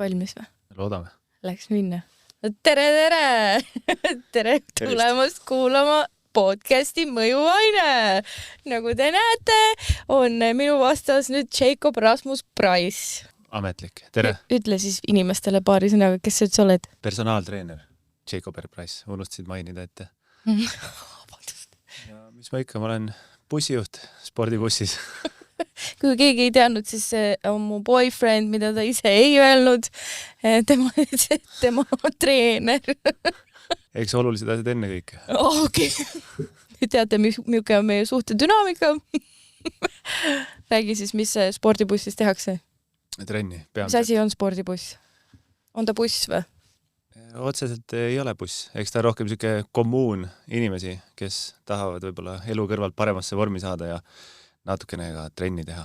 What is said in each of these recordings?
valmis või? Loodame. Läks minna. Tere! Tere tulemast kuulama podcasti Mõjuaine. Nagu te näete, on minu vastas nüüd Jacob Rasmus Price. Ametlik. Tere! Ütle siis inimestele paari sõnaga, kes sa üldse oled? Personaaltreener Jacob Price. Unustasid mainida ette. Ja mis ma ikka, ma olen bussijuht spordibussis. Kui keegi ei teadnud, siis on mu boyfriend, mida ta ise ei öelnud. Tema on treener. Eks olulised asjad enne kõike. Okei. Teate, milline on meie suhte dünaamika? Räägi siis, mis spordibussis tehakse? Trenni. Mis asi on spordibuss? On ta buss või? Otseselt ei ole buss. Eks ta rohkem siuke kommuun inimesi, kes tahavad võib-olla elu kõrvalt paremasse vormi saada ja natukene ka trenni teha.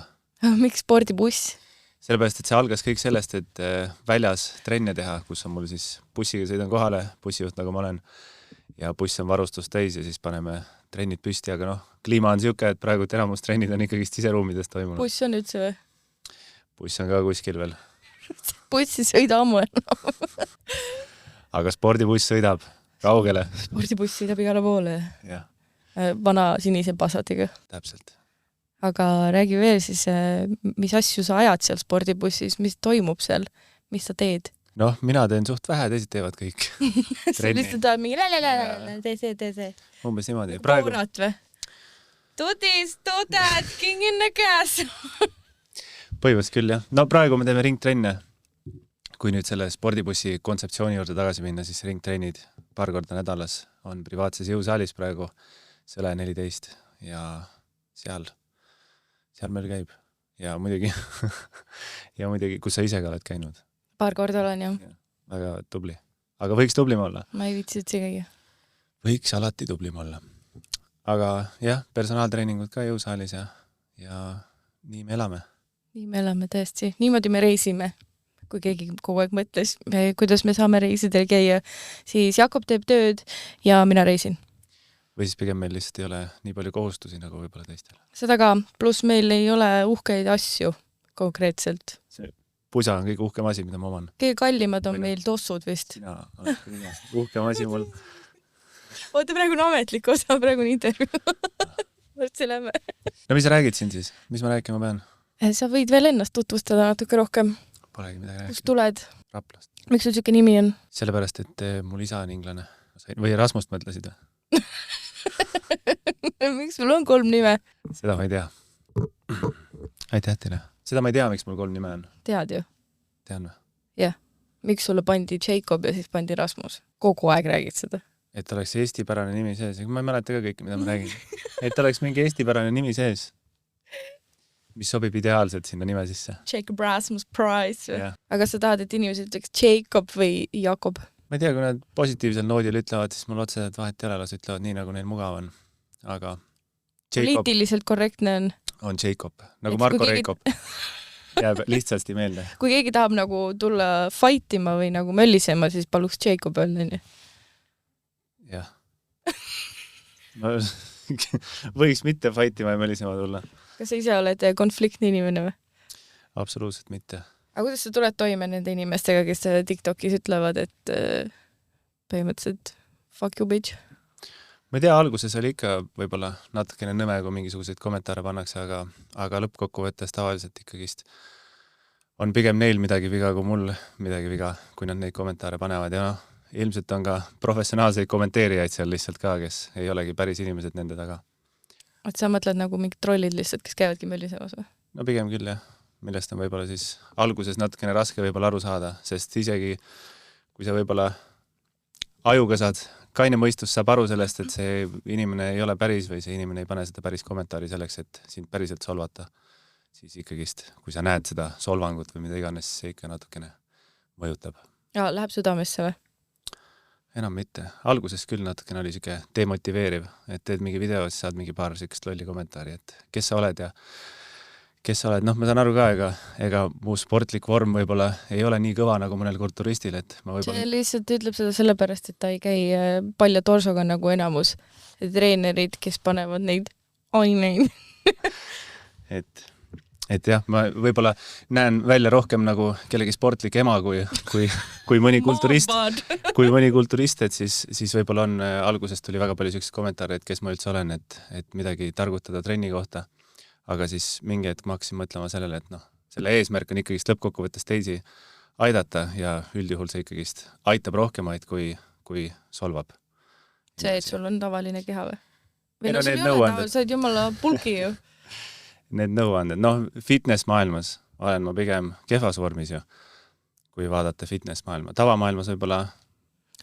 Miks spordibuss? Sellepärast, et see algas kõik sellest, et väljas trenne teha, kus on mul siis bussiga sõidan kohale, bussijuht nagu ma olen, ja buss on varustust täis ja siis paneme trennid püsti, aga kliima on siuke, et praegu enamus trennid on ikkagi siseruumides toimunud. Buss on üldse või? Buss on ka kuskil veel. Bussi sõida ammu. Aga spordibuss sõidab kaugele. Spordibuss sõidab igale poole. Ja. Vana sinise Passatiga. Täpselt. Aga räägi veel siis, mis asju sa ajad seal spordibussis, mis toimub seal, mis sa teed? Mina teen suht vähe, teised teevad kõik. Sa lihtsalt tahad mingi tee see. Umbes niimoodi. Koorat või? Tudis, tudad, king in the gas. Põhimõtteliselt küll, jah. Praegu me teeme ringtrenne. Kui nüüd selle spordibussi kontseptsiooni juurde tagasi minna, siis ringtrennid paar korda nädalas on privaatses jõusaalis praegu Sõle 14 ja seal meil käib. Ja muidugi, kus sa ise ka oled käinud. Paar korda olen, jah. Väga tubli. Aga võiks tublim olla. Ma ei viitsi üldse käia. Võiks alati tublim olla. Aga jah, personaaltreeningud ka jõusaalis ja nii me elame. Nii me elame tõesti. Niimoodi me reisime. Kui keegi kogu aeg mõtles, kuidas me saame reisidel käia, siis Jakob teeb tööd ja mina reisin. Või siis pigem meil lihtsalt ei ole nii palju kohustusi nagu võib-olla teistel. Seda ka, pluss meil ei ole uhkeid asju konkreetselt. See pusa on kõige uhkem asi, mida ma oman. Kõige kallimad on meil tossud vist. Sina oled kõige uhkem asi mul. Oota, praegu on ametlik osa, praegu on intervjuu. Võrdse läme. Mis sa räägid siin siis? Mis ma rääkima pean? Sa võid veel ennast tutvustada natuke rohkem. Polegi midagi rääkida. Kust tuled? Raplast. Miks sul siuke nimi on? Sellepärast, et mul isa on inglane. Või Rasmust mõtlesid või? Miks sul on 3 nime? Seda ma ei tea. Aitäh teile. Seda ma ei tea, miks mul 3 nime on. Tead ju? Tean või? Jah. Miks sulle pandi Jacob ja siis pandi Rasmus? Kogu aeg räägid seda. Et oleks eestipärane nimi sees. Ma ei mäleta ka kõike, mida ma räägin. Et oleks mingi eestipärane nimi sees. Mis sobib ideaalselt sinna nime sisse. Jacob Rasmus Price. Yeah. Aga sa tahad, et inimesed ütleks Jacob või Jakob? Ma ei tea, kui nad positiivsel noodil ütlevad, siis mul otseselt vahet ei ole, las ütlevad nii, nagu neil mugav on. Aga Jacob poliitiliselt korrektne on Jacob. Nagu Marko Reikop. Jääb lihtsasti meelde. Kui keegi tahab nagu tulla fightima või nagu möllisema, siis paluks Jacob öelda. Jah. Võiks mitte fightima ja möllisema tulla. Kas sa ise oled konfliktne inimene või? Absoluutselt mitte. Aga kuidas sa tuled toime nende inimestega, kes TikTokis ütlevad, et põhimõtteliselt fuck you bitch? Ma ei tea, alguses oli ikka võib-olla natukene nõme, kui mingisuguseid kommentaare pannakse, aga lõppkokkuvõttes tavaliselt ikkagist on pigem neil midagi viga kui mul midagi viga, kui nad neid kommentaare panevad. Ja ilmselt on ka professionaalseid kommenteerijaid seal lihtsalt ka, kes ei olegi päris inimesed nende taga. Et sa mõtled nagu mingid trollid lihtsalt, kes käivadki möllisemas või? No pigem küll, jah. Millest on võib-olla siis alguses natukene raske võib-olla aru saada, sest isegi kui sa võib-olla ajuga saad, kaine mõistus saab aru sellest, et see inimene ei ole päris või see inimene ei pane seda päris kommentaari selleks, et sind päriselt solvata, siis ikkagist, kui sa näed seda solvangut või mida iganes, siis see ikka natukene mõjutab. Ja, läheb südamesse või? Enam mitte. Alguses küll natukene oli siuke demotiveeriv, et teed mingi video, siis saad mingi paar siukest lolli kommentaari, et kes sa oled ja kes sa oled. Ma saan aru ka, ega mu sportlik vorm võib-olla ei ole nii kõva nagu mõnel kulturistil, et ma võib-olla... See lihtsalt ütleb seda sellepärast, et ta ei käi palja torsoga nagu enamus treenerid, kes panevad neid aineid. et et jah, ma võib-olla näen välja rohkem nagu kellegi sportlik ema kui mõni kulturist, et siis võib-olla on, algusest tuli väga palju selliseid kommentaare, et kes ma üldse olen, et midagi targutada trenni kohta. Aga siis mingi hetk ma hakkasin mõtlema sellele, et selle eesmärk on ikkagist lõppkokkuvõttes teisi aidata ja üldjuhul see ikkagist aitab rohkemaid, kui solvab. See, et sul on tavaline keha või? Või no, sul ei ole tavaline, sa oled jumala pulgi ju. Need nõuanded. Fitness maailmas olen ma pigem kehvas vormis ju, kui vaadata fitness maailma. Tavamaailmas võib-olla...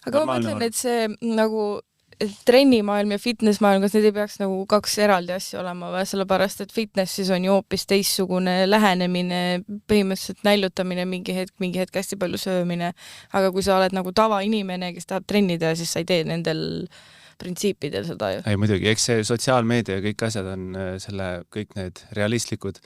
Aga ma mõtlen, et see nagu trennimaailm ja fitnessmaailm, kas need ei peaks nagu kaks eraldi asja olema või? Sellepärast, et fitnessis on ju hoopis teissugune lähenemine, põhimõtteliselt näljutamine, mingi hetk hästi palju söömine. Aga kui sa oled nagu tavainimene, kes tahab trennida, siis sa ei tee nendel printsiipidel seda ju. Ei muidugi, eks see sotsiaalmeedia ja kõik asjad on kõik need realistlikud.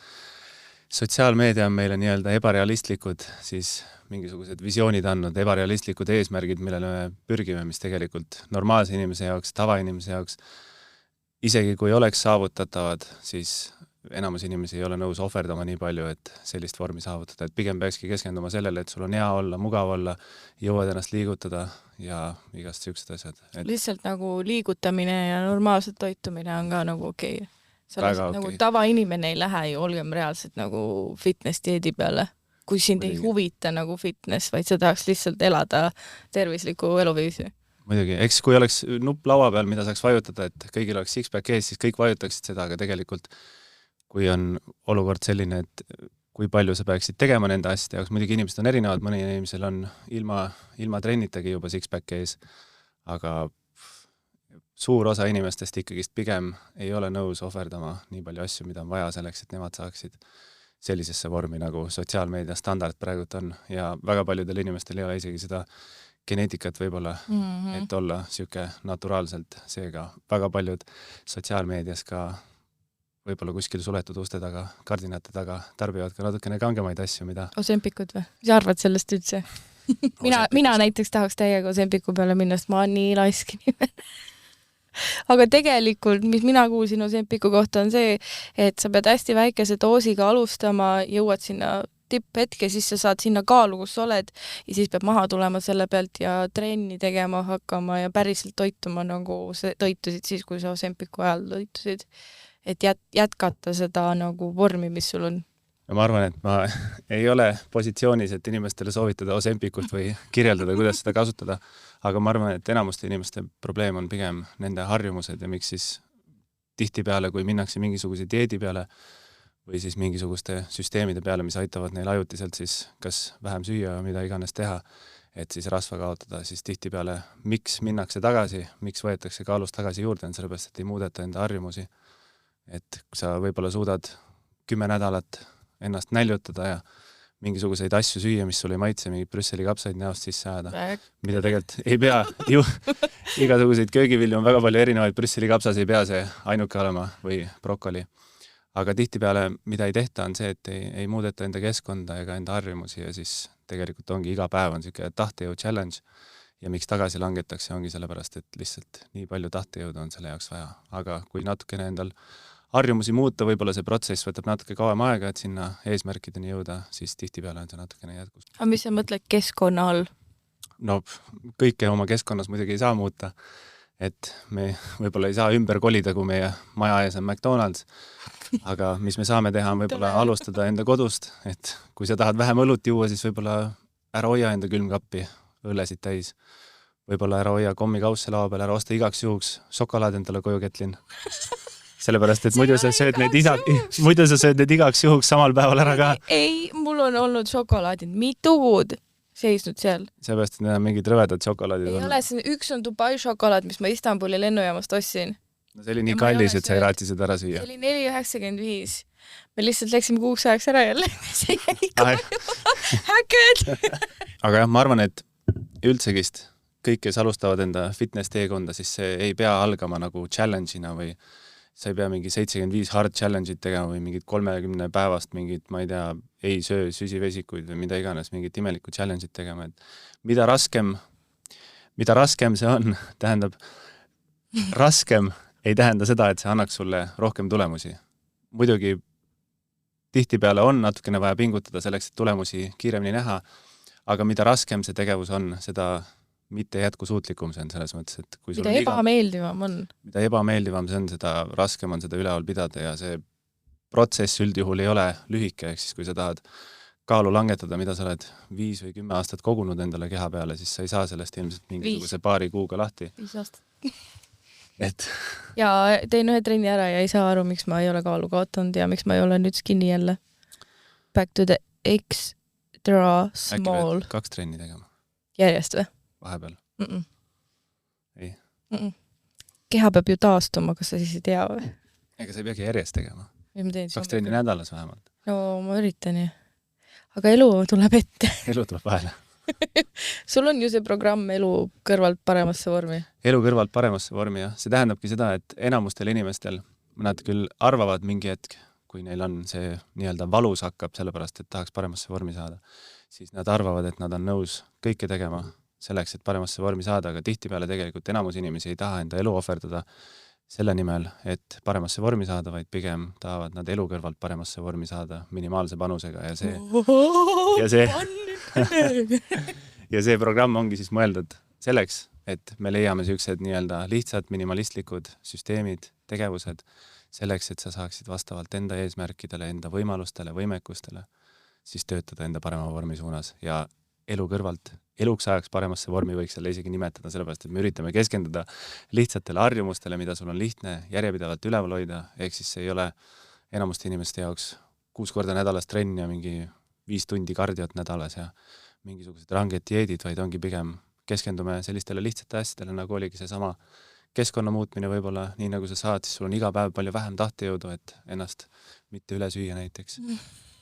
Sotsiaalmeedia on meile nii-öelda ebarealistlikud, siis mingisugused visioonid andnud, ebarealistlikud eesmärgid, millele me pürgime, mis tegelikult normaalse inimese jaoks, tavainimese jaoks, isegi kui oleks saavutatavad, siis enamus inimesi ei ole nõus ohverdama nii palju, et sellist vormi saavutada. Et pigem peakski keskenduma sellele, et sul on hea olla, mugav olla, jõuad ennast liigutada ja igast siuksed asjad. Lihtsalt nagu liigutamine ja normaalselt toitumine on ka nagu okei. Väga nagu okei. Tavainimene ei lähe ju, olgem reaalselt nagu fitness-dieedi peale, kui sind ei huvita nagu fitness, vaid sa tahaks lihtsalt elada tervisliku eluviisi. Muidugi, eks kui oleks nupp laua peal, mida saaks vajutada, et kõigil oleks six-pack ees, siis kõik vajutaksid seda, aga tegelikult kui on olukord selline, et kui palju sa peaksid tegema nende asjade jaoks, muidugi inimesed on erinevad, mõni inimesel on ilma trennitagi juba six-pack ees, aga suur osa inimestest ikkagist pigem ei ole nõus ohverdama nii palju asju, mida on vaja selleks, et nemad saaksid sellisesse vormi, nagu sotsiaalmeedia standard praegult on ja väga paljudel inimestel ei ole isegi seda geneetikat võib-olla, et olla siuke naturaalselt, seega väga paljud sotsiaalmeedias ka võib-olla kuskil suletud uste taga, kardinate taga tarbivad ka natukene kangemaid asju, mida... Osempikud või? Mis arvad sellest üldse? mina näiteks tahaks täiega Osempiku peale minna, sest ma olen nii laisk inimene. Aga tegelikult, mis mina kuulsin Osempiku kohta on see, et sa pead hästi väikese doosiga alustama, jõuad sinna tipphetke, siis sa saad sinna kaalu, kus sa oled ja siis peab maha tulema selle pealt ja trenni tegema hakkama ja päriselt toituma nagu toitusid siis, kui sa Osempiku ajal toitusid. Et jätkata seda nagu vormi, mis sul on. Ma arvan, et ma ei ole positsioonis, et inimestele soovitada Osempikut või kirjeldada, kuidas seda kasutada, aga ma arvan, et enamuste inimeste probleem on pigem nende harjumused ja miks siis tihtipeale, kui minnakse mingisuguse dieedi peale või siis mingisuguste süsteemide peale, mis aitavad neil ajutiselt siis kas vähem süüa või mida iganes teha, et siis rasva kaotada, siis tihtipeale miks minnakse tagasi, miks võetakse kaalust tagasi juurde, on sellepärast, et ei muudeta enda harjumusi. Et sa võib-olla suudad 10 nädalat ennast näljutada ja mingisuguseid asju süüa, mis sul ei maitse, mingid Brüsseli kapsaid näost sisse ajada, mida tegelikult ei pea ju igasuguseid köögivilju on väga palju erinevaid, Brüsseli kapsas ei pea see ainuke olema või brokoli. Aga tihtipeale, mida ei tehta, on see, et ei muudeta enda keskkonda ega enda harjumusi ja siis tegelikult ongi iga päev on siuke tahtejõu challenge ja miks tagasi langetakse, ongi sellepärast, et lihtsalt nii palju tahtejõuda on selle jaoks vaja. Aga kui natukene endal harjumusi muuta, võib-olla see protsess võtab natuke kauem aega, et sinna eesmärkideni jõuda, siis tihtipeale on see natukene jätkus. Aga mis sa mõtled keskkonna all? No kõike oma keskkonnas muidugi ei saa muuta, et me võib-olla ei saa ümber kolida, kui meie maja ees on McDonald's, aga mis me saame teha, on võib-olla alustada enda kodust, et kui sa tahad vähem õlut juua, siis võib-olla ära hoia enda külmkappi õllesid täis. Võib-olla ära hoia kommikausse laua peal, ära osta igaks juhuks šokolaad endale koju ketlin. Sellepärast, et muidu sa sööd need igaks juhuks samal päeval ära ka. Ei, mul on olnud šokolaadid mitu kuud seisnud seal. Sellepärast, et need on mingid rõvedad šokolaadid. Ei ole, üks on Dubai šokolaad, mis ma Istanbuli lennujaamast ostsin. No see oli nii kallis, et sa ei raatsi seda ära süüa. See oli 4,95. Me lihtsalt läksime kuuks ajaks ära jälle. See jäi koju. Häked! Aga jah, ma arvan, et üldsegist kõik, kes alustavad enda fitness teekonda, siis see ei pea algama nagu challenge'ina või sa ei pea mingi 75 hard challenge'id tegema või mingid 30 päevast mingid, ma ei tea, ei söö süsivesikuid või mida iganes, mingid imelikud challenge'id tegema. Et mida raskem see on, tähendab, raskem ei tähenda seda, et see annaks sulle rohkem tulemusi. Muidugi tihtipeale on natukene vaja pingutada selleks, et tulemusi kiiremini näha, aga mida raskem see tegevus on, seda mitte jätkusuutlikum see on selles mõttes, et kui sul mida ebameeldivam on. Mida ebameeldivam see on, seda raskem on seda üleval pidada ja see protsess üldjuhul ei ole lühike, ehk siis kui sa tahad kaalu langetada, mida sa oled 5 või 10 aastat kogunud endale keha peale, siis sa ei saa sellest ilmselt mingisuguse 5 paari kuuga lahti. 5 aastat. Et... Ja tein ühe trenni ära ja ei saa aru, miks ma ei ole kaalu kaotanud ja miks ma ei ole nüüd skinny jälle. Back to the extra small. Äkki pead 2 trenni tegema? Järjest või? Vahepeal? Ei? Keha peab ju taastuma, kas sa siis ei tea või? Ega sa ei peagi järjest tegema. 2 trenni nädalas vähemalt. No ma üritan ju. Aga elu tuleb ette. Elu tuleb vahele. Sul on ju see programm elu kõrvalt paremasse vormi. Elu kõrvalt paremasse vormi, jah. See tähendabki seda, et enamustel inimestel, nad küll arvavad mingi hetk, kui neil on see nii-öelda valus hakkab, sellepärast, et tahaks paremasse vormi saada, siis nad arvavad, et nad on nõus kõike tegema selleks, et paremasse vormi saada, aga tihtipeale tegelikult enamus inimesi ei taha enda elu ohverdada selle nimel, et paremasse vormi saada, vaid pigem tahavad nad elu kõrvalt paremasse vormi saada minimaalse panusega ja see programm ongi siis mõeldud selleks, et me leiame sellised nii-öelda lihtsad minimalistlikud süsteemid, tegevused selleks, et sa saaksid vastavalt enda eesmärkidele, enda võimalustele, võimekustele siis töötada enda parema vormi suunas ja elu kõrvalt eluks ajaks paremasse vormi võiks selle isegi nimetada, sellepärast, et me üritame keskenduda lihtsatele harjumustele, mida sul on lihtne järjepidevalt üleval hoida, ehk siis see ei ole enamuste inimeste jaoks 6 korda nädalas trenn ja mingi 5 tundi kardiot nädalas ja mingisugused ranged dieedid, vaid ongi pigem keskendume sellistele lihtsate asjadele, nagu oligi seesama keskkonna muutmine võib-olla, nii nagu sa saad, siis sul on iga päev palju vähem tahtejõudu, et ennast mitte üle süüa näiteks.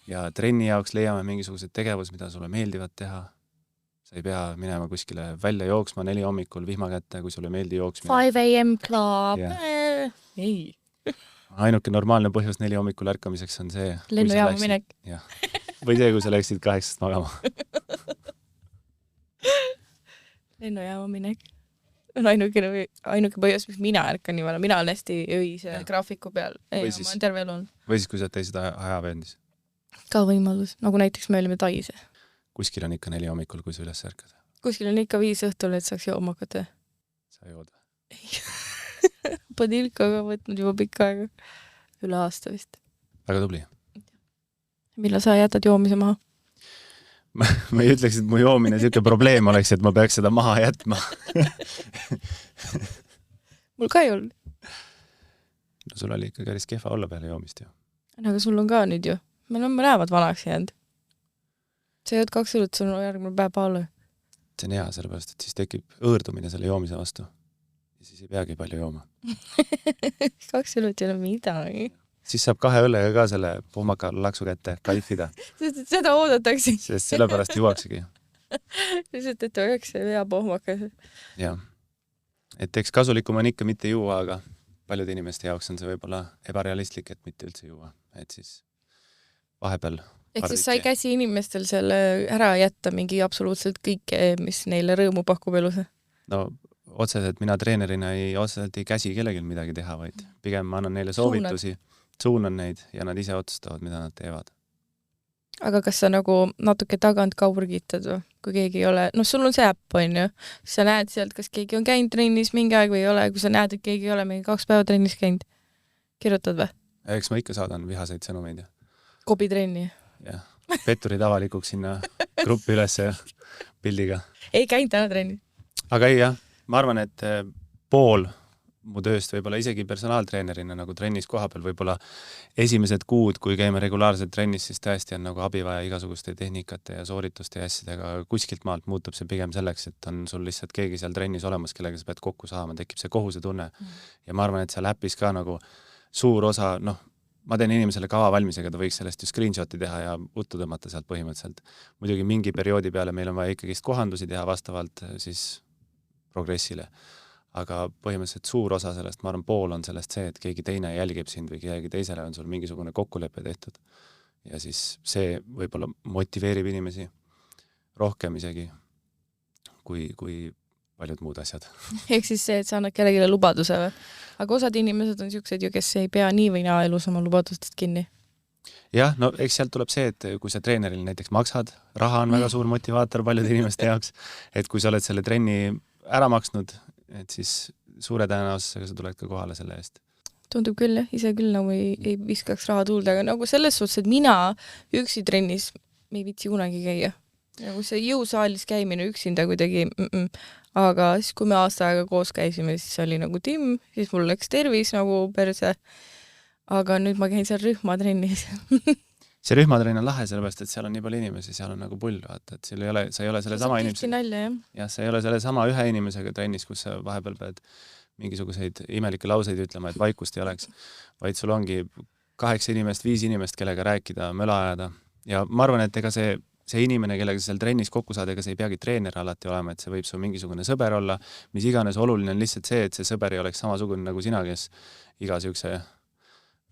Ja trenni jaoks leiame mingisugused tegevus, mida sulle meeldivad teha. Sa ei pea minema kuskile välja jooksma 4 hommikul vihma kätte, kui sulle ei meeldi jooksmine. 5 AM club. Ei. Ainuke normaalne põhjus 4 hommikul ärkamiseks on see... Lennujaama minek. Või see, kui sa läksid 8 magama. Lennujaama minek. On ainuke põhjus, mis mina ärkan nii vana. Mina olen hästi öise graafiku peal. Ei, ma olen terve elu olnud. Või siis, kui sa teisid ajavendis. Ka võimalus. Nagu näiteks me olime Tais. Kuskil on ikka 4 hommikul, kui sa üles ärkad. Kuskil on ikka 5 õhtul, et saaks jooma hakata. Sa jood? Ei. Padilkaga võtnud juba pikka aega. Üle aasta vist. Väga tubli. Millal sa jätad joomise maha? Ma ei ütleks, et mu joomine selline probleem oleks, et ma peaks seda maha jätma. Mul ka ei olnud. No sul oli ikka päris kehva olla peale joomist ju. Aga sul on ka nüüd ju. Meil on mõlemad vanaks jäänud. Sa jõud 2 õlut, sul on järgmine päev paale. See on hea, sellepärast, et siis tekib õõrdumine selle joomise vastu. Ja siis ei peagi palju jooma. 2 õlut ei ole midagi. Siis saab 2 õllega ka selle pohmaka laksu kätte kaifida. Sest et seda oodatakse. Sest sellepärast juuaksegi. Sest et oleks see hea pohmakas. Jah. Et eks kasulikum on ikka mitte juua, aga paljude inimeste jaoks on see võib-olla ebarealistlik, et mitte üldse juua. Et siis vahepeal ehk siis sai käsi inimestel selle ära jätta mingi absoluutselt kõike, mis neile rõõmu pakub elus? No otseselt mina treenerina otseselt ei käsi kellelgi midagi teha, vaid pigem ma annan neile soovitusi, suunan neid ja nad ise otsustavad, mida nad teevad. Aga kas sa nagu natuke tagant kaurgitad või? Kui keegi ei ole, sul on see äpp, on ju, sa näed sealt, kas keegi on käinud trennis mingi aeg või ei ole, kui sa näed, et keegi ei ole mingi 2 päeva trennis käinud, kirjutad või? Eks ma ikka saadan vihaseid sõnumeid. Kobitrenni? Jah, petturid avalikuks sinna gruppi üles pildiga. Ei käinud täna trenni. Aga ei jah, ma arvan, et pool mu tööst võib-olla isegi personaaltreenerina nagu trennis kohapeal võib-olla esimesed kuud, kui käime regulaarselt trennis, siis tõesti on nagu abi vaja igasuguste tehnikate ja soorituste ja asjadega. Kuskilt maalt muutub see pigem selleks, et on sul lihtsalt keegi seal trennis olemas, kellega sa pead kokku saama, tekib see kohuse tunne. Ja ma arvan, et seal äpis ka nagu suur osa, ma teen inimesele kava valmisega, ta võiks sellest ju screenshoti teha ja uttu tõmmata sealt põhimõtteliselt. Muidugi mingi perioodi peale meil on vaja ikkagist kohandusi teha vastavalt siis progressile. Aga põhimõtteliselt suur osa sellest, ma arvan, pool on sellest see, et keegi teine jälgib sind või keegi teisele on sul mingisugune kokkulepe tehtud. Ja siis see võib-olla motiveerib inimesi rohkem isegi kui paljud muud asjad. Ehk siis see, et sa annad kellelegi lubaduse või? Aga osad inimesed on siuksed ju, kes ei pea nii või naa elus oma lubadustest kinni. jah, no eks sealt tuleb see, et kui sa treeneril näiteks maksad, raha on väga suur motivaator paljude inimeste jaoks, et kui sa oled selle trenni ära maksnud, et siis suure tõenäosusega sa tuled ka kohale selle eest. Tundub küll, jah, ise küll nagu ei viskaks raha tuulde, aga nagu selles suhtes, et mina üksi trennis ei viitsi kunagi käia. Nagu see jõusaalis käimine üksinda kuidagi, aga siis, kui me aasta aega koos käisime, siis oli nagu timm, siis mul läks tervis nagu perse. Aga nüüd ma käin seal rühmatrennis. See rühmatrenn on lahe, sellepärast, et seal on nii palju inimesi, seal on nagu pull, vaata, et sa ei ole selle sama inimesega. Jah, sa ei ole selle sama ühe inimesega trennis, kus sa vahepeal pead mingisuguseid imelikke lauseid ütlema, et vaikust ei oleks, vaid sul ongi 8 inimest, 5 inimest, kellega rääkida, möla ajada. Ja ma arvan, et ega see inimene, kellega sa seal trennis kokku saad, ega see ei peagi treener alati olema, et see võib su mingisugune sõber olla, mis iganes oluline on lihtsalt see, et see sõber ei oleks samasugune nagu sina, kes iga siukse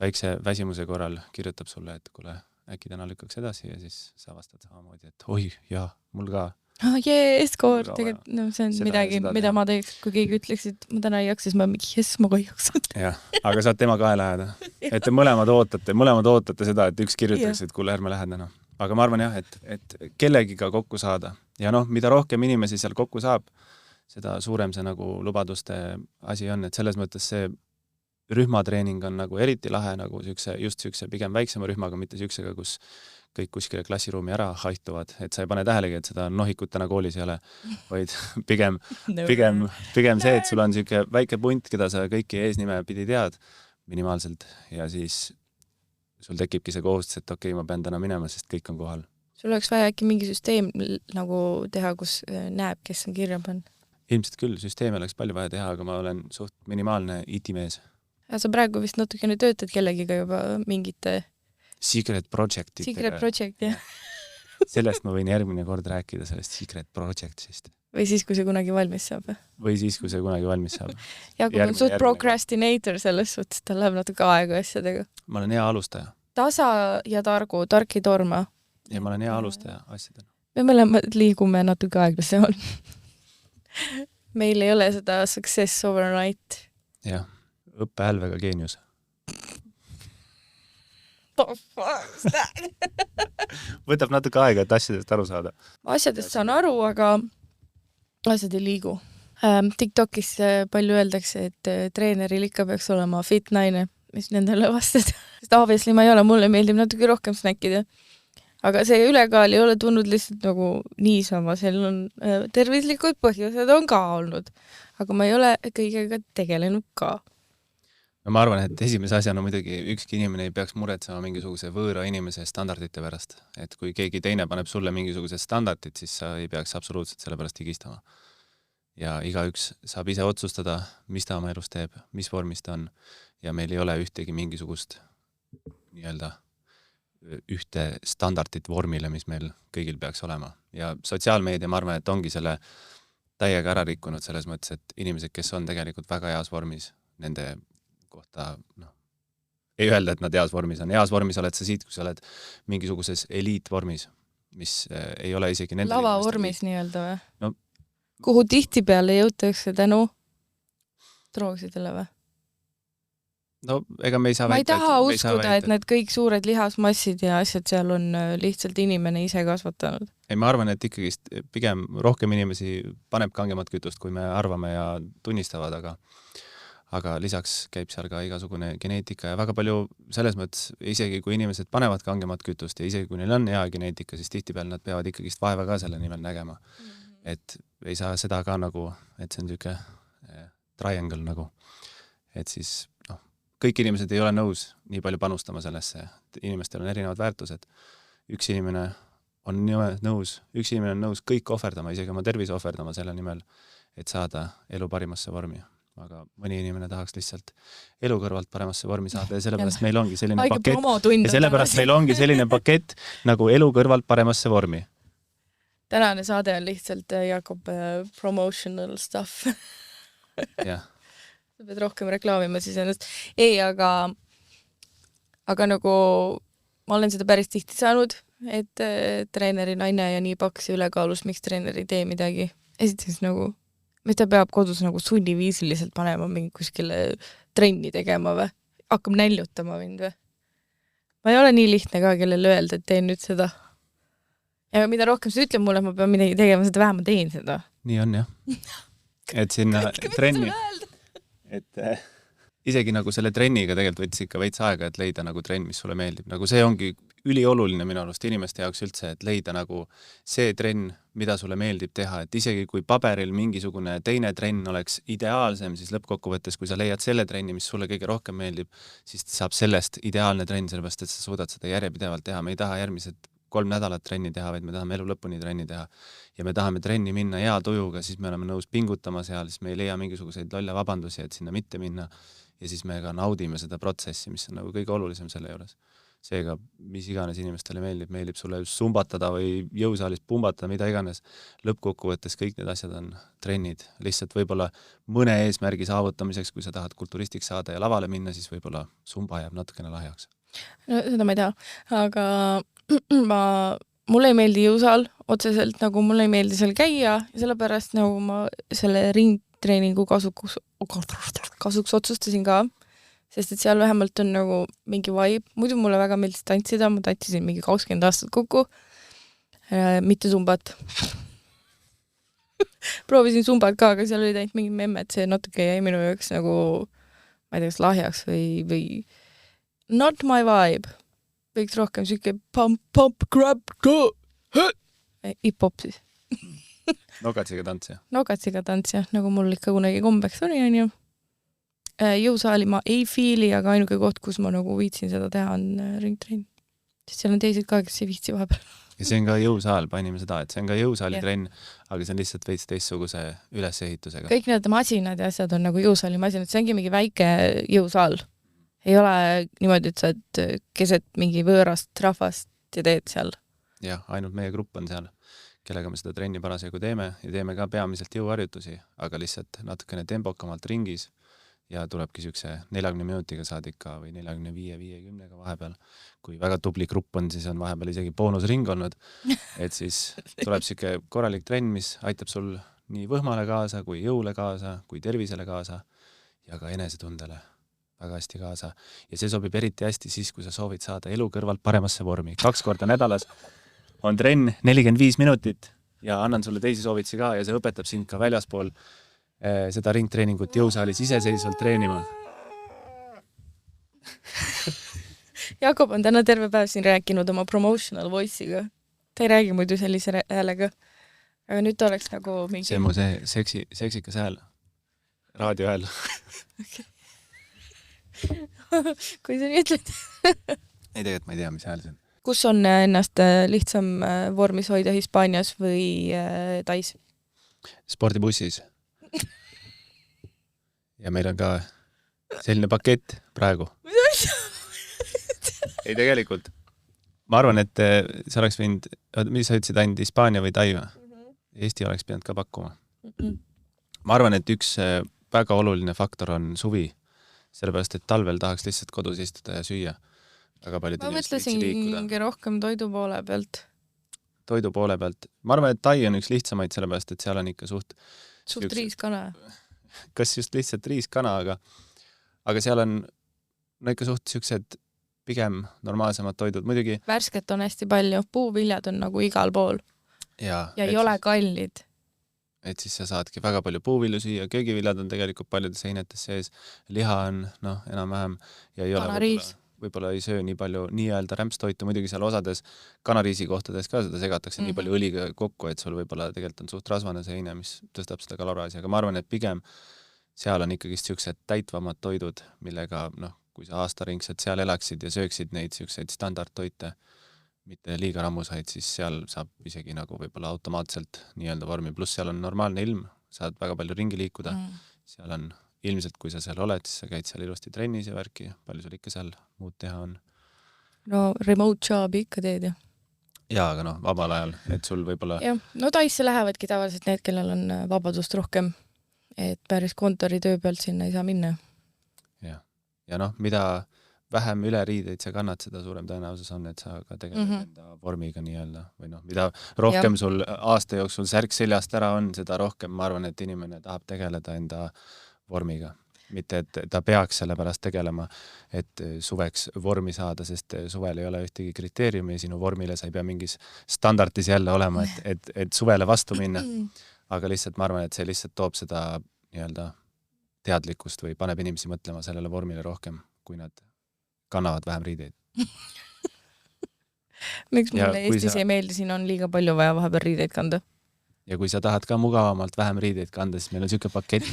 väikse väsimuse korral kirjutab sulle, et kuule, äkki täna lükkaks edasi ja siis sa vastad samamoodi, et oi, jaa, mul ka. Skoor, tegelikult no, see on midagi, mida ma teeks, kui keegi ütleks, et ma täna ei jaksa, siis ma mingi, ma ka ei jaksa. Jah, aga saad tema kaela jääda. Et te mõlemad ootate seda, et üks kirjutaks, et kuule, ärme lähe täna. Aga ma arvan jah, et kellegiga kokku saada. Ja noh, mida rohkem inimesi seal kokku saab, seda suurem see nagu lubaduste asi on, et selles mõttes see rühmatreening on nagu eriti lahe nagu just siukse pigem väiksema rühmaga, mitte siuksega, kus kõik kuskile klassiruumi ära haihtuvad, et sa ei pane tähelegi, et seda nohikut täna koolis ei ole, vaid pigem see, et sul on siuke väike punt, keda sa kõiki eesnime pidi tead minimaalselt ja siis sul tekibki see kohustus, et okei, ma pean täna minema, sest kõik on kohal. Sul oleks vaja äkki mingi süsteem nagu teha, kus näeb, kes on kirja pannud? Ilmselt küll, süsteemi oleks palju vaja teha, aga ma olen suht minimaalne IT-mees. Ja sa praegu vist natukene töötad kellegiga juba mingite Secret Project, jah. Sellest ma võin järgmine kord rääkida, sellest Secret Projectist. Või siis, kui see kunagi valmis saab. Ja kui on suht procrastinator selles suhtes, ta läheb natuke aega asjadega. Ma olen hea alustaja. Tasa ja targu, tark ei torma. Ja ma olen hea alustaja asjadena. Me mõlemad liigume natuke aeglasemalt. Meil ei ole seda success overnight. Jah, õppehälvega geenius. Võtab natuke aega, et asjadest aru saada. Asjadest saan aru, aga asjad ei liigu. TikTokis palju öeldakse, et treeneril ikka peaks olema fit naine, mis nendele vastab. Sest obviously ma ei ole, mulle meeldib natuke rohkem snackida. Aga see ülekaal ei ole tulnud lihtsalt nagu niisama, seal on tervislikud põhjused on ka olnud. Aga ma ei ole kõigega tegelenud ka. No ma arvan, et esimese asjana muidugi ükski inimene ei peaks muretsema mingisuguse võõra inimese standardite pärast. Et kui keegi teine paneb sulle mingisugused standardid, siis sa ei peaks absoluutselt selle pärast higistama. Ja igaüks saab ise otsustada, mis ta oma elus teeb, mis vormis ta on. Ja meil ei ole ühtegi mingisugust nii-öelda ühte standardit vormile, mis meil kõigil peaks olema. Ja sotsiaalmeedia, ma arvan, et ongi selle täiega ära rikkunud selles mõttes, et inimesed, kes on tegelikult väga heas vormis, nende kohta, ei öelda, et nad heas vormis on. Heas vormis oled sa siit, kui sa oled mingisuguses eliitvormis, mis ei ole isegi nende lava vormis nii-öelda või? No, kuhu tihti peale jõutakse tänu droogsidele või? No, ega me ei saa ma ei taha uskuda, et need kõik suured lihasmassid ja asjad seal on lihtsalt inimene ise kasvatanud. Ei, ma arvan, et ikkagi pigem rohkem inimesi paneb kangemat kütust, kui me arvame ja tunnistavad, aga lisaks käib seal ka igasugune geneetika ja väga palju selles mõttes, isegi kui inimesed panevad kangemat kütust ja isegi kui neil on hea geneetika, siis tihtipeale nad peavad ikkagist vaeva ka selle nimel nägema. Et ei saa seda ka nagu, et see on niisugune triangle nagu. Et siis kõik inimesed ei ole nõus nii palju panustama sellesse. Inimestel on erinevad väärtused. Üks inimene on nõus kõik ohverdama, isegi oma tervise ohverdama selle nimel, et saada elu parimasse vormi. Aga mõni inimene tahaks lihtsalt elu kõrvalt paremasse vormi saada ja sellepärast meil ongi selline pakett. Ja sellepärast meil ongi selline pakett nagu elu kõrvalt paremasse vormi. Tänane saade on lihtsalt Jakob promotional stuff. Jah. Sa pead rohkem reklaamima siis ennast. Ei, aga nagu ma olen seda päris tihti saanud, et treeneri naine ja nii paks ja ülekaalus, miks treener ei tee midagi. Esiteks nagu mis ta peab kodus nagu sunniviisiliselt panema mingi kuskile trenni tegema või? Hakkab näljutama mind või? ma ei ole nii lihtne ka, kellele öelda, et teen nüüd seda. Ja mida rohkem sa ütleb mulle, et ma pean midagi tegema, seda vähem ma teen seda. Nii on, jah. Et sinna trenni, et isegi nagu selle trenniga tegelikult võttis ikka veits aega, et leida nagu trenn, mis sulle meeldib. Nagu see ongi ülioluline minu arust inimeste jaoks üldse, et leida nagu see trenn, mida sulle meeldib teha, et isegi kui paberil mingisugune teine trenn oleks ideaalsem, siis lõppkokkuvõttes, kui sa leiad selle trenni, mis sulle kõige rohkem meeldib, siis saab sellest ideaalne trenn, sellepärast et sa suudad seda järjepidevalt teha. Me ei taha järgmised 3 nädalat trenni teha, vaid me tahame elu lõpuni trenni teha. Ja me tahame trenni minna hea tujuga, siis me oleme nõus pingutama seal, siis me ei leia mingisuguseid lolle vabandusi, et sinna mitte minna. Ja siis me ka naudime seda protsessi, mis on nagu kõige olulisem selle juures. Seega, mis iganes inimestele meeldib sulle sumbatada või jõusaalis pumbata, mida iganes. Lõppkokkuvõttes kõik need asjad on trennid. Lihtsalt võib-olla mõne eesmärgi saavutamiseks, kui sa tahad kulturistiks saada ja lavale minna, siis võib-olla sumba jääb natukene lahjaks. No, seda ma ei tea, aga mulle ei meeldi jõusaal otseselt, nagu mulle ei meeldi seal käia ja sellepärast nagu ma selle ringtreeningu kasuks otsustasin ka, sest et seal vähemalt on nagu mingi vibe. Muidu mulle väga meeldis tantsida, ma tantsisin mingi 20 aastat kokku, mitte zumbat. Proovisin zumbat ka, aga seal olid ainult mingi memmed, see natuke jäi minu jaoks nagu, ma ei tea, kas lahjaks või not my vibe. Võiks rohkem siuke pump, grab, go, hip-hop siis. Nogatsiga tants, jah? Nogatsiga tants, jah, nagu mul ikka kunagi kombeks oli, on ju. Jõusaali ma ei fiili, aga ainuke koht, kus ma nagu viitsin seda teha, on ringtrenn. Sest seal on teised ka, kes ei viitsi vahepeal. Ja see on ka jõusaal, panime seda, et see on ka jõusaali trenn, aga see on lihtsalt veits teistsuguse ülesehitusega. Kõik need masinad ja asjad on nagu jõusaali masinad, see ongi mingi väike jõusaal. Ei ole niimoodi, et sa oled keset mingi võõrast rahvast ja teed seal. Jah, ainult meie grupp on seal, kellega me seda trenni parasjagu teeme ja teeme ka peamiselt jõuharjutusi, aga lihtsalt natukene tempokamalt ringis ja tulebki siukse 40 minutiga saad ikka või 45-50 vahepeal. Kui väga tubli grupp on, siis on vahepeal isegi boonusring olnud, et siis tuleb siuke korralik trenn, mis aitab sul nii võhmale kaasa, kui jõule kaasa, kui tervisele kaasa ja ka enesetundele väga hästi kaasa. Ja see sobib eriti hästi siis, kui sa soovid saada elu kõrvalt paremasse vormi. 2 korda nädalas on trenn 45 minutit ja annan sulle teisi soovitsi ka ja see õpetab sind ka väljaspool seda ringtreeningut jõusaalis iseseisvalt treenima. Jakob on täna terve päev siin rääkinud oma promotional voice'iga. Ta ei räägi muidu sellise häälega. Aga nüüd ta oleks nagu mingi... See on mu see seksikas hääl. Raadio hääl. Okay. Kui sa nii ütled. Ei tegelikult ma ei tea, mis hääl see on. Kus on ennast lihtsam vormis hoida Hispaanias või Tais? Spordibussis. Ja meil on ka selline pakett praegu. Ei tegelikult. Ma arvan, et sa oleks võinud, mis sa ütlesid, ainult Hispaania või Tai? Eesti oleks pidanud ka pakkuma. Ma arvan, et üks väga oluline faktor on suvi. Sellepärast, et talvel tahaks lihtsalt kodus istuda ja süüa. Väga paljud ma mõtlesin rohkem toidu poole pealt. Toidu poole pealt. Ma arvan, et Tai on üks lihtsamaid, sellepärast, et seal on ikka suht riiskana. Kas just lihtsalt riiskana, aga seal on ikka suht siuksed pigem normaalsemad toidud. Muidugi... Värsket on hästi palju. Puuviljad on nagu igal pool. Ja ei ole kallid. Et siis sa saadki väga palju puuvilju süüa, köögiviljad on tegelikult paljudes heinetes sees, liha on enam-vähem ja ei ole võib-olla ei söö nii palju nii-öelda rämpstoitu, muidugi seal osades kanariisi kohtades ka seda segatakse nii palju õliga kokku, et sul võib-olla tegelikult on suht rasvane see heine, mis tõstab seda kaloraasi, aga ma arvan, et pigem seal on ikkagi siuksed täitvamad toidud, millega kui sa aastaringselt seal elaksid ja sööksid neid siukseid standardtoite, mitte liiga rammusaid, siis seal saab isegi nagu võib-olla automaatselt nii-öelda vormi, pluss seal on normaalne ilm, saad väga palju ringi liikuda, seal on ilmselt, kui sa seal oled, siis sa käid seal ilusti trennis ja värki, palju sul ikka seal muud teha on? No remote jobi ikka teed ju. Jaa, aga vabal ajal, et sul võib-olla... Jah, no Taisse lähevadki tavaliselt need, kellel on vabadust rohkem, et päris kontoritöö pealt sinna ei saa minna. Ja mida vähem üleriideid sa kannad, seda suurem tõenäosus on, et sa ka tegeled enda vormiga nii-öelda. Või mida rohkem sul aasta jooksul särk seljast ära on, seda rohkem ma arvan, et inimene tahab tegeleda enda vormiga. mitte et ta peaks selle pärast tegelema, et suveks vormi saada, sest suvel ei ole ühtegi kriteeriumi ja sinu vormile sa ei pea mingis standardis jälle olema, et suvele vastu minna. Aga lihtsalt ma arvan, et see lihtsalt toob seda nii-öelda teadlikkust või paneb inimesi mõtlema sellele vormile rohkem, kui nad kannavad vähem riideid. Miks mulle Eestis ei meeldi, siin on liiga palju vaja vahepeal riideid kanda. Ja kui sa tahad ka mugavamalt vähem riideid kanda, siis meil on siuke pakett.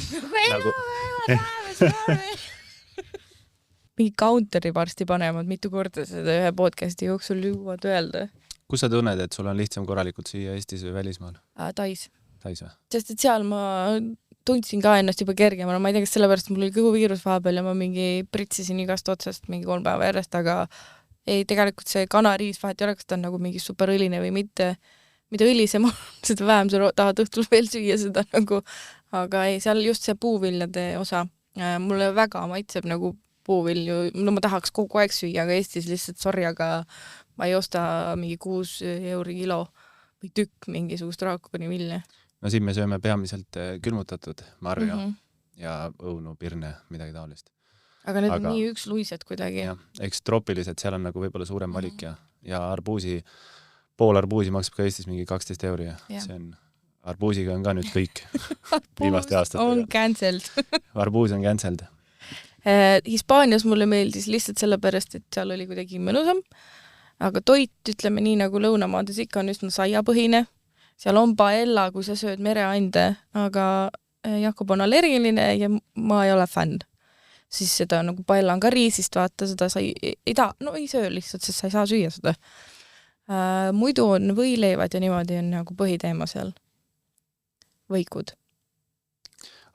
Mingi counteri varsti panemad, mitu korda seda ühe podcasti jooksul jõuavad öelda. Kus sa tunned, et sul on lihtsam korralikult siia Eestis või välismaal? Tais. Tais või? Sest et seal ma tundsin ka ennast juba kergemana, ma ei tea, kas sellepärast mul oli kõhuviirus vahepeal ja ma mingi pritsisin igast otsast mingi 3 päeva järjest, aga ei, tegelikult see kanariis vahet ei ole, kas ta on nagu mingi superõline või mitte. Mida õlisem on, seda vähem sa tahad õhtul veel süüa seda nagu, aga ei, seal just see puuviljade osa. Mulle väga maitseb nagu puuvilju, ma tahaks kogu aeg süüa, aga Eestis lihtsalt sorry, aga ma ei osta mingi 6 euri kilo või tükk mingisugust raakoni vilja. No siin me sööme peamiselt külmutatud marja ja õunu, pirne, midagi taolist. Aga need on nii üksluised kuidagi. Jah, eks troopilised, seal on nagu võib-olla suurem valik ja arbuusi, pool arbuusi maksab ka Eestis mingi 12 euri ja see on, arbuusiga on ka nüüd kõik viimaste aastatega. On cancelled. Arbuus on cancelled. Hispaanias mulle meeldis lihtsalt sellepärast, et seal oli kuidagi mõnusam, aga toit, ütleme nii nagu lõunamaades ikka on üsna saiapõhine. Seal on paella, kui sa sööd mereande, aga Jakob on allergiline ja ma ei ole fänn. Siis seda nagu paella on ka riisist, vaata, seda sa ei söö lihtsalt, sest sa ei saa süüa seda. Muidu on võileivad ja niimoodi on nagu põhiteema seal. Võikud.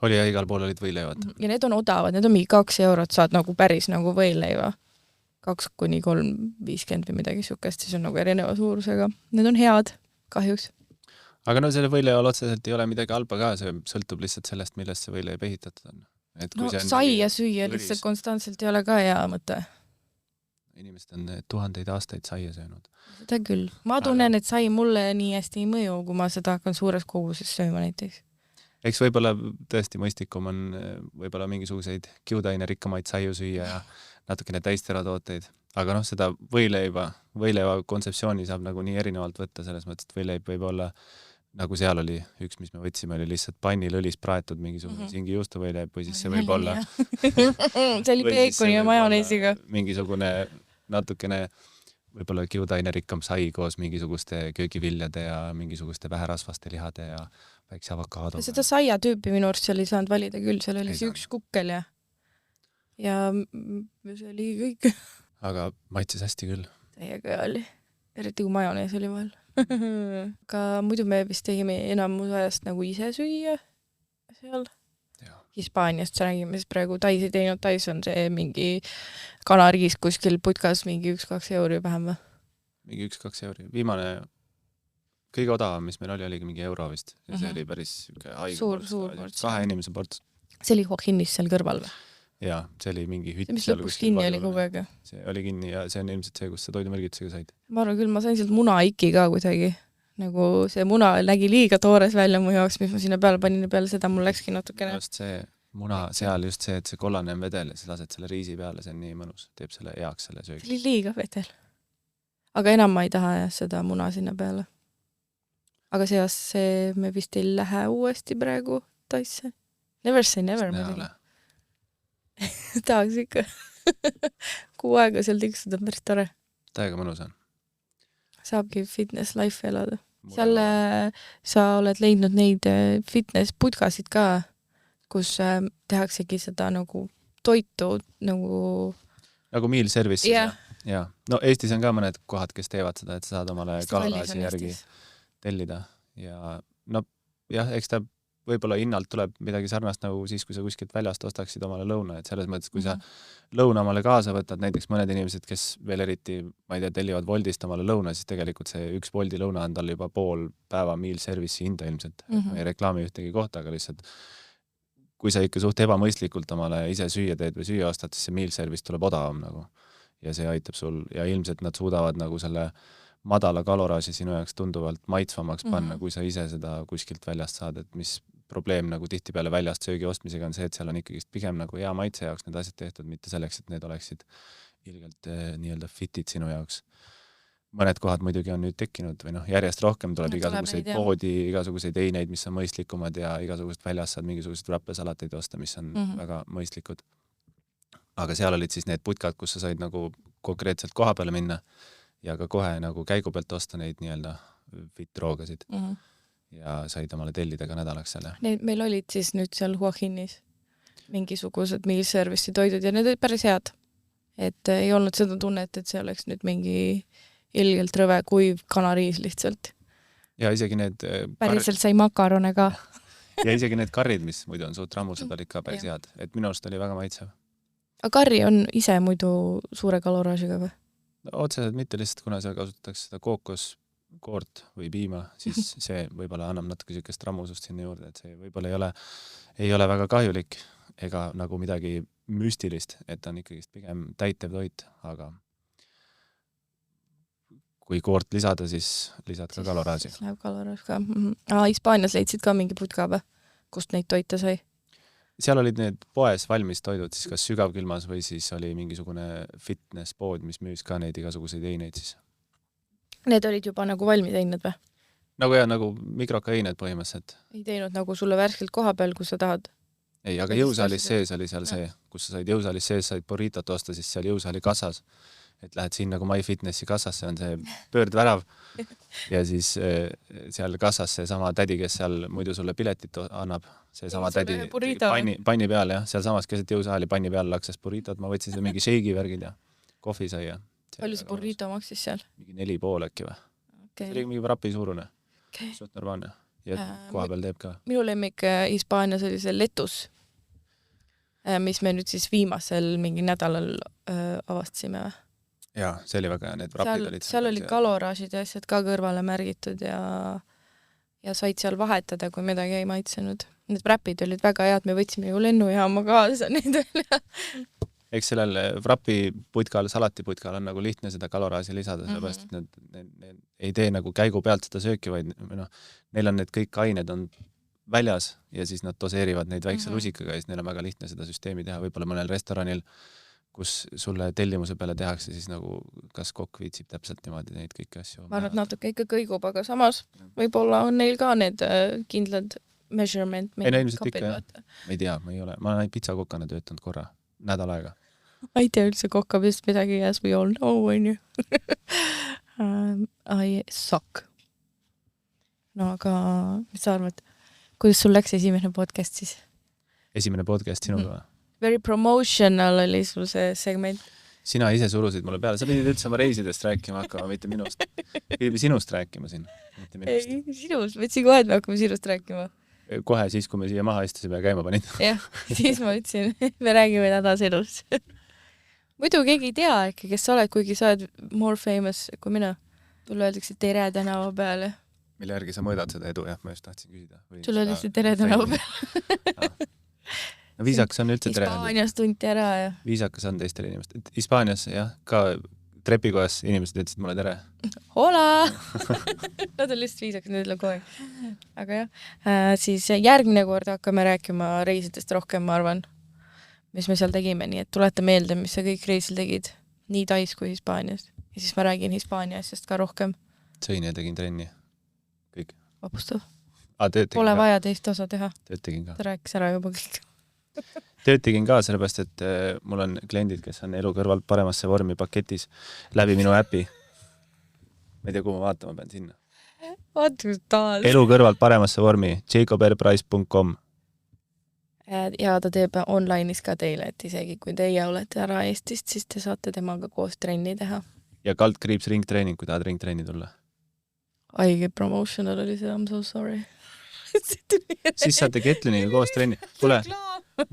Oli ja igal pool olid võileivad. Ja need on odavad, need on mingi 2 eurot, saad nagu päris nagu võileiva. 2 kuni 3,50 või midagi sukest, siis on nagu erineva suurusega. Need on head, kahjuks. Aga no selle võileival otseselt ei ole midagi halba ka, see sõltub lihtsalt sellest, millest see võileib ehitatud on. Et kui no saia süüa lihtsalt konstantselt ei ole ka hea mõte. Inimesed on 1000 aastaid saia söönud. Seda küll. Ma tunnen, et sai mulle nii hästi ei mõju, kui ma seda hakkan suures koguses sööma näiteks. Eks võib-olla tõesti mõistikum on võib-olla mingisuguseid kiudaine rikkamaid saiu süüa ja natukene täisteratooteid. Aga noh, seda võileiva kontseptsiooni saab nagu nii erinevalt võtta selles mõttes, et võileib võib olla, nagu seal oli üks, mis me võtsime, oli lihtsalt pannil õlis praetud mingisugune singi juustuvõileib või siis see võib olla see oli peekoni ja majoneesiga. Mingisugune natukene võib-olla kiudaine rikkam sai koos mingisuguste köögiviljade ja mingisuguste väherasvaste lihade ja väikse avokaado. Seda saia tüüpi minu arust seal ei saanud valida küll, seal oli see üks kukkel ja see oli kõik. Aga maitses hästi küll. Täiega oli. Eriti kui majonees oli vahel. Aga muidu me vist tegime enamus ajast nagu ise süüa seal. Hispaaniast räägime, siis praegu Tais ei teinud, Tais on see mingi kanariis kuskil putkas mingi 1-2 euri vähem või? Mingi 1-2 euri. Viimane kõige odavam, mis meil oligi mingi euro vist. Ja see oli päris suur ports. 2 inimese ports. See oli Joaquinis seal kõrval või? Jaa, see oli mingi hütt. See, mis lõpuks kinni oli kogu aeg. See oli kinni ja see on ilmselt see, kus sa toidumärgitusega said. Ma arvan küll, ma sain sealt munaiki ka kuidagi. Nagu see muna nägi liiga toores välja mu jaoks, mis ma sinna peale panin ja peale seda mul läkski natukene. Just see muna seal, just see, et see kollane on vedel ja sa lased selle riisi peale, see on nii mõnus, teeb selle heaks selle söögi. See oli liiga vedel. Aga enam ma ei taha seda muna sinna peale. Aga see me vist ei lähe uuesti praegu Taisse. Never say never. Tahaks ikka. Kuu aega seal tiksuda, päris tore. Täiega mõnus on. Saabki fitness life elada. Seal sa oled leidnud neid fitness putkasid ka, kus tehaksegi seda nagu toitu nagu meal service. Ja. No Eestis on ka mõned kohad, kes teevad seda, et sa saad omale kaloraaži järgi tellida. Ja no jah, eks ta võib-olla hinnalt tuleb midagi sarnast nagu siis, kui sa kuskilt väljast ostaksid omale lõuna, et selles mõttes, kui sa lõuna omale kaasa võtad, näiteks mõned inimesed, kes veel eriti, ma ei tea, tellivad Woldist omale lõuna, siis tegelikult see üks Woldi lõuna on tal juba pool päeva meal service'i hinda ilmselt. Ma ei reklaami ühtegi kohta, aga lihtsalt kui sa ikka suht ebamõistlikult omale ise süüa teed või süüa ostad, siis see meal service tuleb odavam nagu. Ja see aitab sul ja ilmselt nad suudavad nagu selle madala kaloraaži sinu jaoks tunduvalt maitsvamaks panna, kui sa ise seda kuskilt väljast saad, et mis probleem nagu tihtipeale väljast söögi ostmisega on see, et seal on ikkagi pigem nagu hea maitse jaoks need asjad tehtud, mitte selleks, et need oleksid ilgelt nii-öelda fitid sinu jaoks. Mõned kohad muidugi on nüüd tekkinud või järjest rohkem tuleb igasuguseid poodi, igasuguseid eineid, mis on mõistlikumad ja igasugust väljas saad mingisuguseid wrappesalateid osta, mis on väga mõistlikud. Aga seal olid siis need putkad, kus sa said nagu konkreetselt koha peale minna ja ka kohe nagu käigu pealt osta neid nii-öelda fit-roogasid. Ja said omale tellida ka nädalaks selle. Meil olid siis nüüd seal Huahinis mingisugused meal service'i toidud ja need olid päris head. Et ei olnud seda tunnet, et see oleks nüüd mingi ilgelt rõve kuiv kanariis lihtsalt. Ja isegi need... Päriselt sai makarone ka. Ja isegi need karrid, mis muidu on suht rammused, olid ka päris head. Et minu arust oli väga maitsev. Aga karri on ise muidu suure kaloraažiga või? Otseselt mitte lihtsalt, kuna seal kasutatakse seda kookoskoort või piima, siis see võib-olla annab natuke sellist rammusust sinna juurde, et see võib-olla ei ole väga kahjulik ega nagu midagi müstilist, et on ikkagi pigem täitev toit, aga kui koort lisada, siis lisad ka kaloraaži. Läheb kaloraaž ka. Hispaanias leidsid ka mingi putka või? Kust neid toite sai? Seal olid need poes valmis toidud, siis kas sügavkülmas või siis oli mingisugune fitness pood, mis müüs ka neid igasuguseid eineid siis. Need olid juba nagu valmis eined või? Nagu mikrokaiined põhimõtteliselt. Ei teinud nagu sulle värskelt koha peal, kui sa tahad? Ei, aga jõusaalis sees oli seal see, kus sa said jõusaalis sees, said burritot osta, siis seal jõusaali kassas. Et lähed siin nagu MyFitnessi kassasse, on see pöördvärav ja siis seal kassas see sama tädi, kes seal muidu sulle piletit annab, see sama tädi panni peal, jah, seal samas keset jõusaali panni peal lakses burritot, ma võtsin seda mingi sheigi värgid ja kohvi sai ja palju see burrito maksis seal? Mingi 4,5 äkki või? Okay. See oli mingi rapi suurune. Okay. Suht normaalne. Ja koha peal teeb ka. Minu lemmik Hispaanias oli see letus, mis me nüüd siis viimasel mingi nädalal avastasime või? Jaa, see oli väga hea, need wrappid olid. Seal oli kaloraažid ja asjad ka kõrvale märgitud ja said seal vahetada, kui midagi ei maitsenud. Need wrappid olid väga head, me võtsime ju lennujaama kaasa need veel. Eks sellel wrappiputkal, salatiputkal on nagu lihtne seda kaloraaži lisada, sellepärast, et need ei tee nagu käigu pealt seda sööki, vaid neil on need kõik ained on väljas ja siis nad doseerivad neid väikse lusikaga ja siis neil on väga lihtne seda süsteemi teha. Võib-olla mõnel restoranil kus sulle tellimuse peale tehakse, siis nagu kas kokk viitsib täpselt niimoodi neid kõiki asju. Ma arvan, et natuke ikka kõigub, aga samas võib-olla on neil ka need kindlad measurement. Ei, no ilmselt ikka, jah. Ma ei tea, ma olen pizzakokana töötanud korra, nädal aega. Ma ei tea üldse kokkabist midagi, as we all know, on ju. I suck. No aga, mis sa arvad, kuidas sul läks esimene podcast siis? Esimene podcast sinuga või? Very promotional oli sul see segment. Sina ise surusid mulle peale. Sa pidid üldse oma reisidest rääkima hakkama, mitte minust. Pidid sinust rääkima siin, mitte minust. Ei, sinust. Võtsin kohe, et me hakkame sinust rääkima. Kohe siis, kui me siia maha istusime ja käima panid. Jah, siis ma ütlesin, me räägime nädas elust. Muidu keegi ei tea äkki, kes sa oled, kuigi sa oled more famous kui mina. Tulle öeldakse tere tänava peale. Mille järgi sa mõõdad seda edu, jah, ma just tahtsin küsida. Tulle öeldakse tere tänava peale. No, viisakas on üldse tere. Hispaanias tunti ära ja... Viisakas on teistele inimestel. Hispaanias, jah, ka trepikojas inimesed ütlesid mulle tere. Hola! Nad on lihtsalt viisakas, nüüd ütleb kogu aeg. Aga jah, siis järgmine kord hakkame rääkima reisidest rohkem, ma arvan, mis me seal tegime, nii et tuleta meelde, mis sa kõik reisil tegid, nii Tais kui Hispaanias. Ja siis ma räägin Hispaania asjast ka rohkem. Sõin ja tegin trenni. Kõik. Vapustav. Pole vaja teist osa teha. Tööd tegin ka. Ta rääkis ära juba kõik. Tööd tegin ka, sellepärast, et mul on kliendid, kes on elu kõrvalt paremasse vormi paketis läbi minu äpi. Ma ei tea, kuhu ma vaatama pean sinna. Vaata, taas. Elu kõrvalt paremasse vormi, jacobairprice.com. Ja ta teeb online'is ka teile, et isegi kui teie olete ära Eestist, siis te saate temaga koos trenni teha. Ja kaldkriips ringtreening, kui tahad ringtrenni tulla. Aige promotional oli see, I'm so sorry. Siis saate Ketliniga koos trenni. Kule,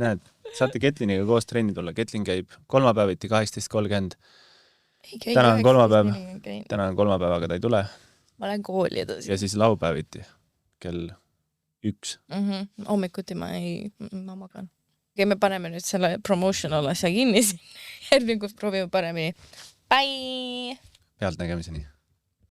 näed, saate Ketliniga koos trenni tulla. Ketlin käib kolmapäeviti 18.30. Täna on kolmapäev, aga ta ei tule. Ma lähen kooli edasi. Ja siis laupäeviti kell 1. Hommikuti ma magan. Me paneme nüüd selle promotional asja kinni siin. Järgmine, kus proovime paremini. Bye! Pealt nägemiseni.